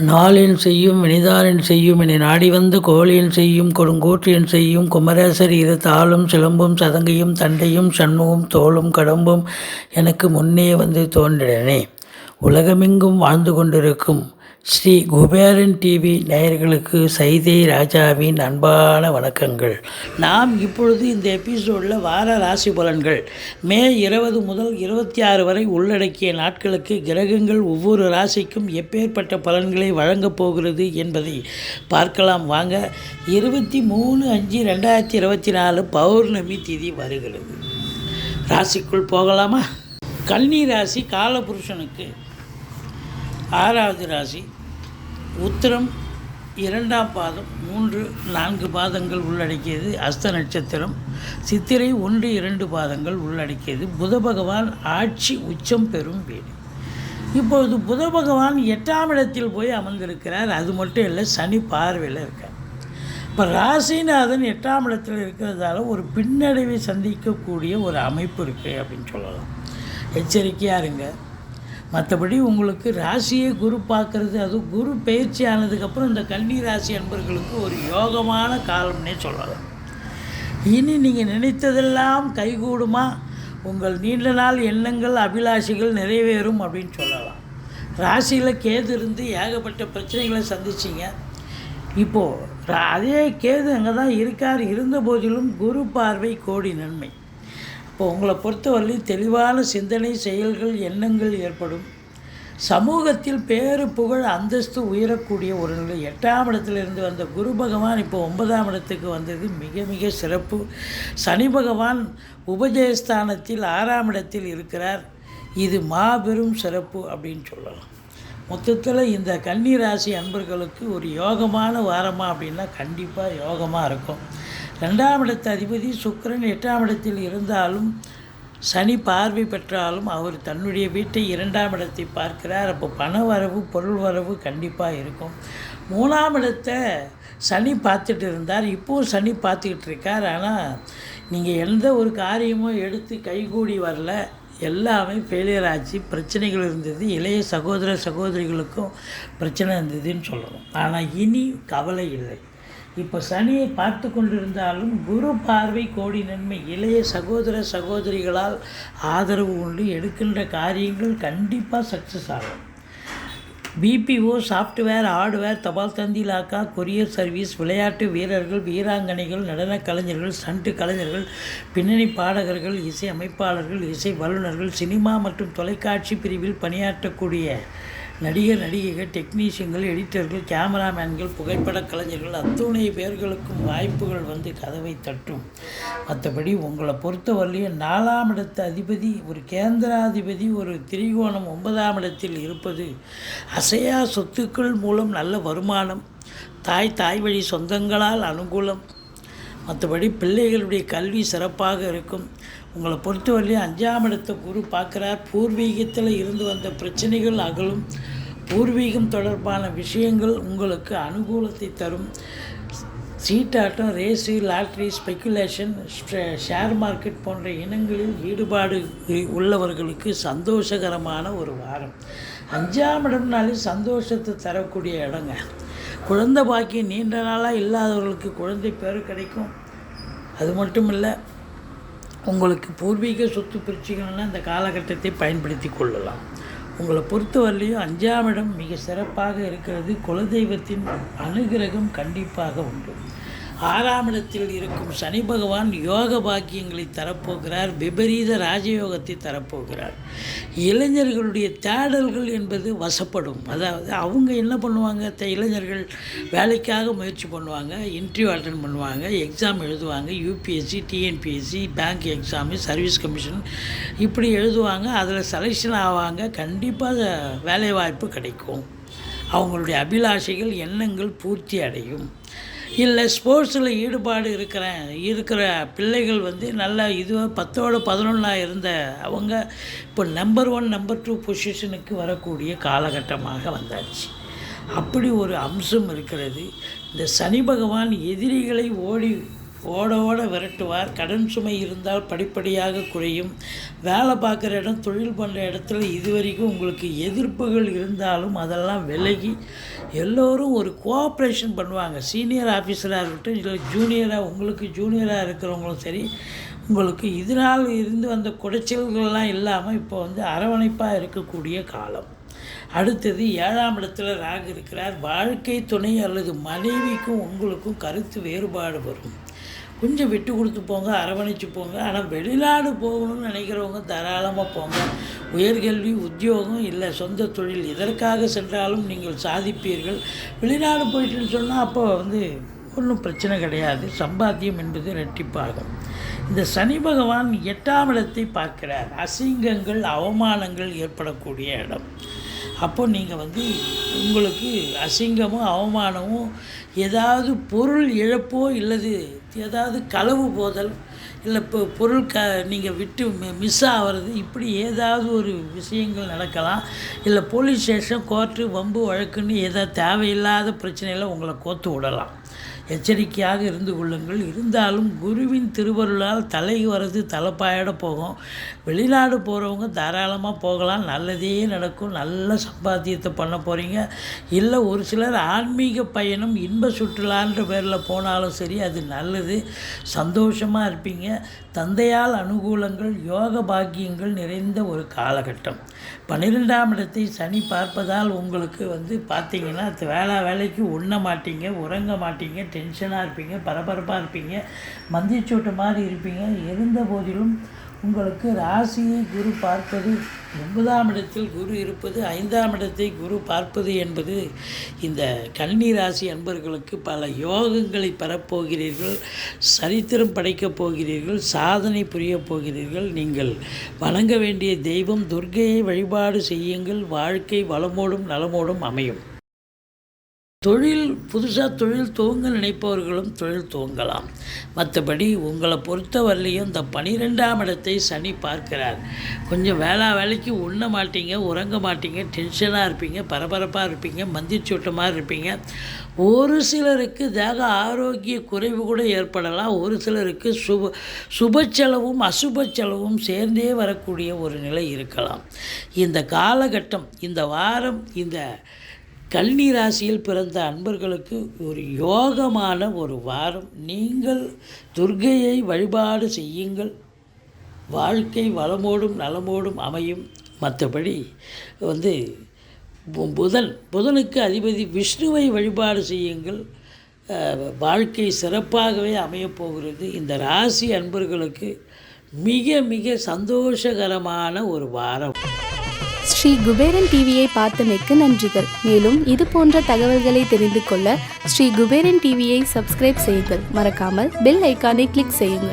நாளின் செய்யும் வினிதானின் செய்யும் என நாடி வந்த கோழியின் செய்யும் கொடுங்கூற்றியன் செய்யும் குமரேசர் இரு தாளும் சிலம்பும் சதங்கையும் தண்டையும் சண்முகம் தோளும் கடம்பும் எனக்கு முன்னே வந்து தோன்றினே. உலகமெங்கும் வாழ்ந்து கொண்டிருக்கும் ஸ்ரீ குபேரன் டிவி நேயர்களுக்கு சைதை ராஜாவின் அன்பான வணக்கங்கள். நாம் இப்பொழுது இந்த எபிசோடில் வார ராசி பலன்கள் மே 20 முதல் 26 வரை உள்ளடக்கிய நாட்களுக்கு கிரகங்கள் ஒவ்வொரு ராசிக்கும் எப்பேற்பட்ட பலன்களை வழங்கப் போகிறது என்பதை பார்க்கலாம் வாங்க. 23/5/2024 பௌர்ணமி திதி வருகிறது. ராசிக்குள் போகலாமா? கன்னி ராசி காலபுருஷனுக்கு 6வது ராசி. உத்திரம் 2ஆம் பாதம் 3-4 பாதங்கள் உள்ளடக்கியது. அஸ்த நட்சத்திரம். சித்திரை 1-2 பாதங்கள் உள்ளடக்கியது. புத பகவான் ஆட்சி உச்சம் பெறும் வீடு. இப்பொழுது புத பகவான் 8ஆம் இடத்தில் போய் அமர்ந்திருக்கிறார். அது மட்டும் இல்லை, சனி பார்வையில் இருக்கார். இப்போ ராசிநாதன் 8ஆம் இடத்தில் இருக்கிறதால ஒரு பின்னடைவை சந்திக்கக்கூடிய ஒரு அமைப்பு இருக்குது அப்படின்னு சொல்லலாம். எச்சரிக்கையாக இருங்க. மற்றபடி உங்களுக்கு ராசியை குரு பார்க்குறது, அதுவும் குரு பயிற்சி ஆனதுக்கப்புறம் இந்த கன்னி ராசி அன்பர்களுக்கு ஒரு யோகமான காலம்னே சொல்லலாம். இனி நீங்கள் நினைத்ததெல்லாம் கைகூடுமா, உங்கள் நீண்ட நாள் எண்ணங்கள் அபிலாஷைகள் நிறைவேறும் அப்படின்னு சொல்லலாம். ராசியில் கேது இருந்து ஏகப்பட்ட பிரச்சனைகளை சந்திச்சிங்க. இப்போது அதே கேது அங்கே தான் இருக்கார். இருந்த போதிலும் குரு பார்வை கோடி நன்மை. இப்போ உங்களை பொறுத்தவரையிலும் தெளிவான சிந்தனை, செயல்கள், எண்ணங்கள் ஏற்படும். சமூகத்தில் பேரு புகழ் அந்தஸ்து உயரக்கூடிய ஒரு நிலை. 8ஆம் இடத்திலிருந்து வந்த குரு பகவான் இப்போ 9ஆம் இடத்துக்கு வந்தது மிக மிக சிறப்பு. சனி பகவான் உபஜயஸ்தானத்தில் 6ஆம் இடத்தில் இருக்கிறார். இது மாபெரும் சிறப்பு அப்படின்னு சொல்லலாம். மொத்தத்தில் இந்த கன்னி ராசி அன்பர்களுக்கு ஒரு யோகமான வாரமாக அப்படின்னா கண்டிப்பாக யோகமாக இருக்கும். 2ஆம் இடத்து அதிபதி சுக்கிரன் 8ஆம் இடத்தில் இருந்தாலும், சனி பார்வை பெற்றாலும் அவர் தன்னுடைய வீட்டை 2ஆம் இடத்தை பார்க்கிறார். அப்போ பண வரவு, பொருள் வரவு கண்டிப்பாக இருக்கும். 3ஆம் இடத்தை சனி பார்த்துட்டு இருந்தார். இப்போது சனி பார்த்துக்கிட்டு இருக்கார். ஆனால் நீங்கள் எந்த ஒரு காரியமும் எடுத்து கைகூடி வரல, எல்லாமே ஃபெயிலியர் ஆச்சு. பிரச்சனைகள் இருந்தது. இளைய சகோதர சகோதரிகளுக்கும் பிரச்சனை இருந்ததுன்னு சொல்லணும். ஆனால் இனி கவலை இல்லை. இப்போ சனியை பார்த்து கொண்டிருந்தாலும் குரு பார்வை கோடி நன்மை. இளைய சகோதர சகோதரிகளால் ஆதரவு உண்டு. எடுக்கின்ற காரியங்கள் கண்டிப்பாக சக்ஸஸ் ஆகும். பிபிஓ, சாஃப்ட்வேர், ஹார்ட்வேர், தபால் தந்தி இலாக்கா, கொரியர் சர்வீஸ், விளையாட்டு வீரர்கள், வீராங்கனைகள், நடன கலைஞர்கள், ஸ்டண்ட் கலைஞர்கள், பின்னணி பாடகர்கள், இசை அமைப்பாளர்கள், இசை வல்லுநர்கள், சினிமா மற்றும் தொலைக்காட்சி பிரிவில் பணியாற்றக்கூடிய நடிகர், நடிகைகள், டெக்னீஷியன்கள், எடிட்டர்கள், கேமராமேன்கள், புகைப்பட கலைஞர்கள் அத்துணை பேர்களுக்கும் வாய்ப்புகள் வந்து கதவை தட்டும். மற்றபடி உங்களை பொறுத்தவரையிலையும் 4ஆம் இடத்து அதிபதி ஒரு கேந்திராதிபதி ஒரு திரிகோணம் 9ஆம் இடத்தில் இருப்பது அசையா சொத்துக்கள் மூலம் நல்ல வருமானம், தாய் வழி சொந்தங்களால் அனுகூலம். மற்றபடி பிள்ளைகளுடைய கல்வி சிறப்பாக இருக்கும். உங்களை பொறுத்தவரையிலும் 5ஆம் இடத்தை குரு பார்க்குறார். பூர்வீகத்தில் இருந்து வந்த பிரச்சனைகள் அகலும். பூர்வீகம் தொடர்பான விஷயங்கள் உங்களுக்கு அனுகூலத்தை தரும். சீட்டாட்டம், race, lottery, speculation, share market போன்ற இனங்களில் ஈடுபாடு உள்ளவர்களுக்கு சந்தோஷகரமான ஒரு வாரம். 5ஆம் இடம்னாலே சந்தோஷத்தை தரக்கூடிய இடங்க. குழந்தை பாக்கியம் நீண்ட நாளாக இல்லாதவர்களுக்கு குழந்தை பேர் கிடைக்கும். அது மட்டும் இல்லை, உங்களுக்கு பூர்வீக சொத்து பிரச்சனைகள்னால் இந்த காலகட்டத்தை பயன்படுத்தி கொள்ளலாம். உங்களை பொறுத்தவரையிலையும் 5ஆம் இடம் மிக சிறப்பாக இருக்கிறது. குலதெய்வத்தின் அனுகிரகம் கண்டிப்பாக உண்டு. 6ஆம் இடத்தில் இருக்கும் சனி பகவான் யோக பாக்கியங்களை தரப்போகிறார். விபரீத ராஜயோகத்தை தரப்போகிறார். இளைஞர்களுடைய தேடல்கள் என்பது வசப்படும். அதாவது அவங்க என்ன பண்ணுவாங்க, இளைஞர்கள் வேலைக்காக முயற்சி பண்ணுவாங்க, இன்டர்வியூ அட்டென்ட் பண்ணுவாங்க, எக்ஸாம் எழுதுவாங்க. UPSC, TNPSC, bank exam, service commission இப்படி எழுதுவாங்க. அதில் செலெக்ஷன் ஆவாங்க. கண்டிப்பாக வேலைவாய்ப்பு கிடைக்கும். அவங்களுடைய அபிலாஷைகள், எண்ணங்கள் பூர்த்தி அடையும். இல்லை ஸ்போர்ட்ஸில் ஈடுபாடு இருக்கிற பிள்ளைகள் வந்து நல்லா 10ஓட 11 இருந்த அவங்க இப்போ நம்பர் 1, நம்பர் 2 பொசிஷனுக்கு வரக்கூடிய காலகட்டமாக வந்தாச்சு. அப்படி ஒரு அம்சம் இருக்கிறது. இந்த சனி பகவான் எதிரிகளை ஓட ஓட விரட்டுவார். கடன் சுமை இருந்தால் படிப்படியாக குறையும். வேலை பார்க்குற இடம், தொழில் பண்ணுற இடத்துல இதுவரைக்கும் உங்களுக்கு எதிர்ப்புகள் இருந்தாலும் அதெல்லாம் விலகி எல்லோரும் ஒரு கோஆப்ரேஷன் பண்ணுவாங்க. சீனியர் ஆஃபீஸராக இருக்கட்டும், இல்லை ஜூனியராக, உங்களுக்கு ஜூனியராக இருக்கிறவங்களும் சரி, உங்களுக்கு இதனால் இருந்து வந்த குடைச்சல்கள்லாம் இல்லாமல் இப்போ வந்து அரவணைப்பாக இருக்கக்கூடிய காலம். அடுத்தது 7ஆம் இடத்துல ராகு இருக்கிறார். வாழ்க்கை துணை அல்லது மனைவிக்கும் உங்களுக்கும் கருத்து வேறுபாடு வரும். கொஞ்சம் விட்டு கொடுத்து போங்க, அரவணைச்சு போங்க. ஆனால் வெளிநாடு போகணும்னு நினைக்கிறவங்க தாராளமாக போங்க. உயர்கல்வி, உத்தியோகம், இல்லை சொந்த தொழில் இதற்காக சென்றாலும் நீங்கள் சாதிப்பீர்கள். வெளிநாடு போயிட்டுன்னு சொன்னால் அப்போ வந்து ஒன்றும் பிரச்சனை கிடையாது. சம்பாத்தியம் என்பது இரட்டிப்பாகும். இந்த சனி பகவான் 8ஆம் இடத்தை பார்க்கிறார். அசிங்கங்கள், அவமானங்கள் ஏற்படக்கூடிய இடம். அப்போ நீங்கள் வந்து உங்களுக்கு அசிங்கமும் அவமானமும், ஏதாவது பொருள் இழப்போ இல்லது ஏதாவது களவு போதல், இல்லை இப்போ பொருள் நீங்கள் விட்டு மிஸ் ஆகிறது, இப்படி ஏதாவது ஒரு விஷயங்கள் நடக்கலாம். இல்லை போலீஸ் ஸ்டேஷன், கோர்ட்டு, வம்பு வழக்குன்னு ஏதாவது தேவையில்லாத பிரச்சனையில் உங்களை கோத்து விடலாம். எச்சரிக்கையாக இருந்து கொள்ளுங்கள். இருந்தாலும் குருவின் திருவருளால் தலை வரது தலைப்பாயிட போகும். வெளிநாடு போகிறவங்க தாராளமாக போகலாம். நல்லதே நடக்கும். நல்ல சம்பாத்தியத்தை பண்ண போகிறீங்க. இல்லை ஒரு சிலர் ஆன்மீக பயணம், இன்ப சுற்றுலான்ற பேரில் போனாலும் சரி, அது நல்லது. சந்தோஷமாக இருப்பீங்க. தந்தையால் அனுகூலங்கள், யோக பாக்கியங்கள் நிறைந்த ஒரு காலகட்டம். 12ஆம் இடத்தை சனி பார்ப்பதால் உங்களுக்கு வந்து பார்த்திங்கன்னா வேலைக்கு உண்ண மாட்டீங்க, உறங்க மாட்டீங்க, டென்ஷனாக இருப்பீங்க, பரபரப்பாக இருப்பீங்க, மந்திச்சூட்டு மாதிரி இருப்பீங்க. இருந்த போதிலும் உங்களுக்கு ராசியை குரு பார்ப்பது, 9ஆம் இடத்தில் குரு இருப்பது, 5ஆம் இடத்தை குரு பார்ப்பது என்பது இந்த கன்னி ராசி அன்பர்களுக்கு பல யோகங்களை பெறப்போகிறீர்கள். சரித்திரம் படைக்கப் போகிறீர்கள். சாதனை புரியப் போகிறீர்கள். நீங்கள் வணங்க வேண்டிய தெய்வம் துர்க்கையை வழிபாடு செய்யுங்கள். வாழ்க்கை வளமோடும் நலமோடும் அமையும். புதுசாக தொழில் துவங்க நினைப்பவர்களும் தொழில் துவங்கலாம். மற்றபடி உங்களை பொறுத்தவரையிலையும் இந்த 12ஆம் இடத்தை சனி பார்க்கிறார். கொஞ்சம் வேலைக்கு உண்ண மாட்டீங்க, உறங்க மாட்டீங்க, டென்ஷனாக இருப்பீங்க, பரபரப்பாக இருப்பீங்க, மந்திச்சூட்டமாக இருப்பீங்க. ஒரு சிலருக்கு தேக ஆரோக்கிய குறைவு கூட ஏற்படலாம். ஒரு சிலருக்கு சுப செலவும் அசுப செலவும் சேர்ந்தே வரக்கூடிய ஒரு நிலை இருக்கலாம். இந்த காலகட்டம், இந்த வாரம், இந்த கன்னி ராசியில் பிறந்த அன்பர்களுக்கு ஒரு யோகமான ஒரு வாரம். நீங்கள் துர்க்கையை வழிபாடு செய்யுங்கள். வாழ்க்கை வளமோடும் நலமோடும் அமையும். மற்றபடி வந்து புதனுக்கு அதிபதி விஷ்ணுவை வழிபாடு செய்யுங்கள். வாழ்க்கை சிறப்பாகவே அமையப்போகிறது. இந்த ராசி அன்பர்களுக்கு மிக மிக சந்தோஷகரமான ஒரு வாரம். ஸ்ரீ குபேரன் டிவியை பார்த்தமைக்கு நன்றிகள். மேலும் இது போன்ற தகவல்களை தெரிந்து கொள்ள ஸ்ரீ குபேரன் டிவியை சப்ஸ்கிரைப் செய்யுங்கள். மறக்காமல் பெல் ஐக்கானை கிளிக் செய்யுங்கள்.